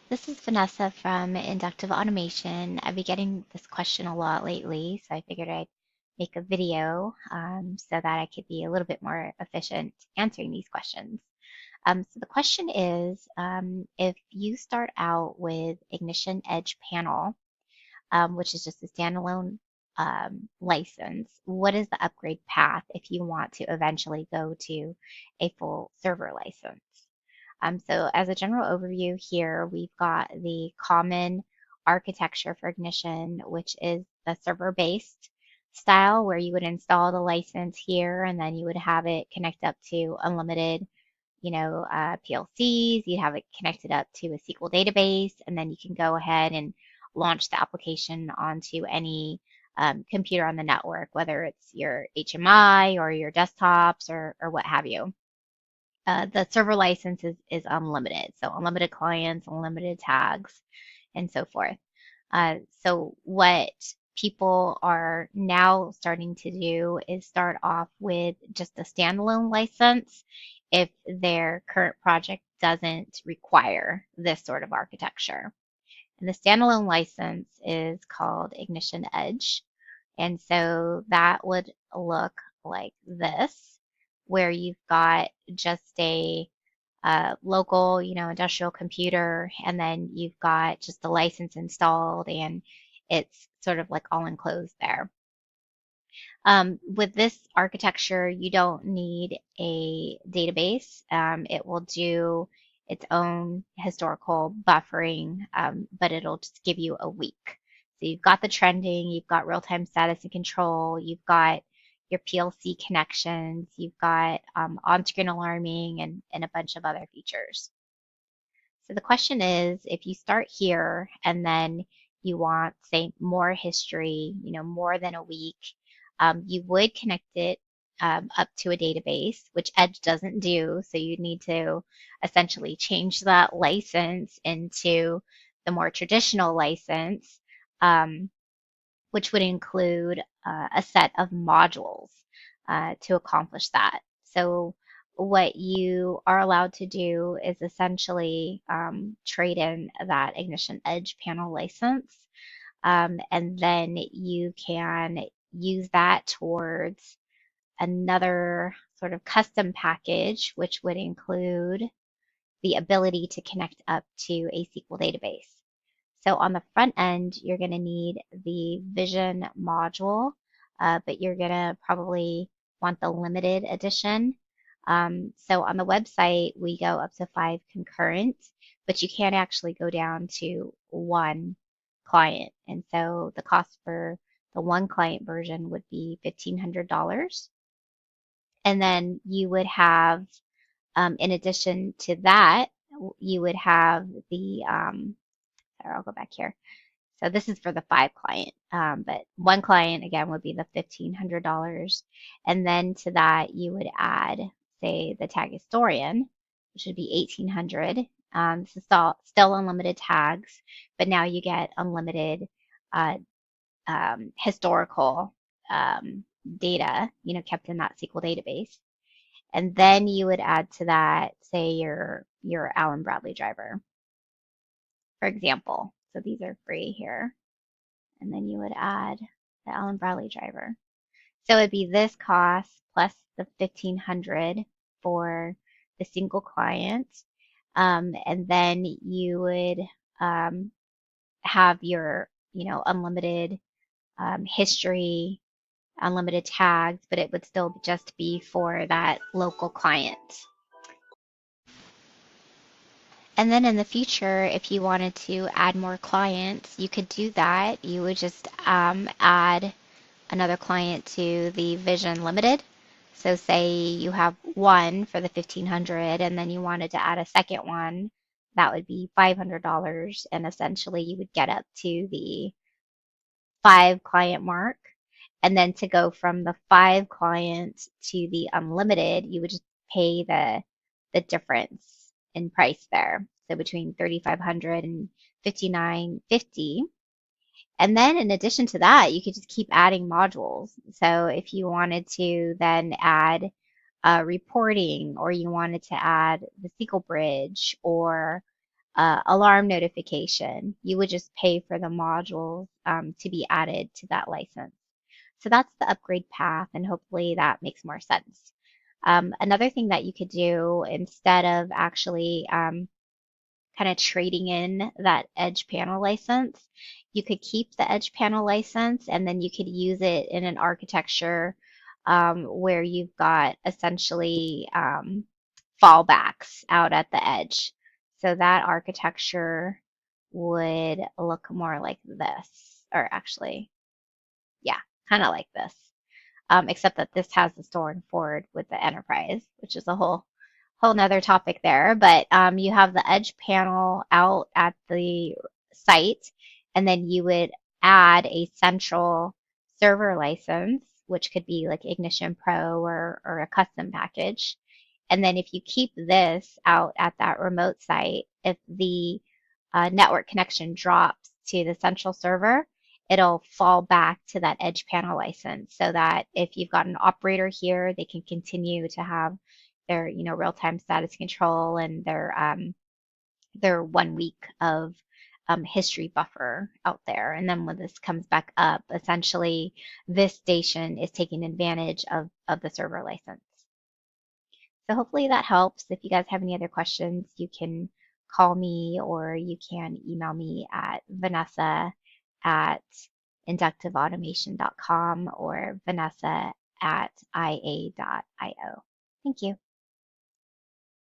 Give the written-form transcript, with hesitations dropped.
This is Vanessa from Inductive Automation. I've been getting this question a lot lately, so I figured I'd make a video so that I could be a little bit more efficient answering these questions. So the question is, if you start out with Ignition Edge Panel, which is just a standalone license, what is the upgrade path if you want to eventually go to a full server license? So as a general overview here, we've got the common architecture for Ignition, which is the server-based style where you would install the license here and then you would have it connect up to unlimited, PLCs. You'd have it connected up to a SQL database, and then you can go ahead and launch the application onto any computer on the network, whether it's your HMI or your desktops or what have you. The server license is unlimited, so unlimited clients, unlimited tags, and so forth. So what people are now starting to do is start off with just a standalone license if their current project doesn't require this sort of architecture. And the standalone license is called Ignition Edge. And so that would look like this, where you've got just a local, industrial computer, and then you've got just the license installed, and it's sort of like all enclosed there. With this architecture, you don't need a database. It will do its own historical buffering, but it'll just give you a week. So you've got the trending, you've got real-time status and control, you've got your PLC connections, you've got on-screen alarming and a bunch of other features. So the question is, if you start here and then you want, say, more history, more than a week, you would connect it up to a database, which Edge doesn't do. So you need to essentially change that license into the more traditional license, um, which would include a set of modules to accomplish that. So what you are allowed to do is essentially trade in that Ignition Edge panel license, and then you can use that towards another sort of custom package, which would include the ability to connect up to a SQL database. So on the front end, you're going to need the Vision module, but you're going to probably want the limited edition. So on the website, we go up to 5 concurrent, but you can't actually go down to one client. And so the cost for the one client version would be $1,500. And then you would have, in addition to that, you would have the, sorry, I'll go back here. So this is for the 5 client, but one client again would be the $1,500. And then to that, you would add, say, the tag historian, which would be 1,800. This is still unlimited tags, but now you get unlimited uh, historical data, kept in that SQL database. And then you would add to that, say, your Allen Bradley driver, for example. So these are free here. And then you would add the Allen Bradley driver. So it'd be this cost plus the 1,500 for the single client. And then you would have your, unlimited history, unlimited tags, but it would still just be for that local client. And then in the future, if you wanted to add more clients, you could do that. You would just add another client to the Vision Limited. So say you have one for the 1,500 and then you wanted to add a second one, that would be $500. And essentially you would get up to the 5 client mark. And then to go from the 5 clients to the unlimited, you would just pay the difference in price there. So between 3,500 and 5,950. And then in addition to that, you could just keep adding modules. So if you wanted to then add reporting, or you wanted to add the SQL bridge, or alarm notification. You would just pay for the modules to be added to that license. So that's the upgrade path, and hopefully that makes more sense. Another thing that you could do instead of actually kind of trading in that Edge panel license, you could keep the Edge panel license and then you could use it in an architecture where you've got essentially fallbacks out at the edge. So that architecture would look more like this, or actually, yeah, kind of like this, except that this has the store and forward with the enterprise, which is a whole nother topic there. But you have the edge panel out at the site, and then you would add a central server license, which could be like Ignition Pro or a custom package. And then if you keep this out at that remote site, if the network connection drops to the central server, it'll fall back to that edge panel license so that if you've got an operator here, they can continue to have their, real-time status control and their 1 week of history buffer out there. And then when this comes back up, essentially this station is taking advantage of the server license. So hopefully that helps. If you guys have any other questions, you can call me or you can email me at Vanessa at inductiveautomation.com or Vanessa at ia.io. Thank you.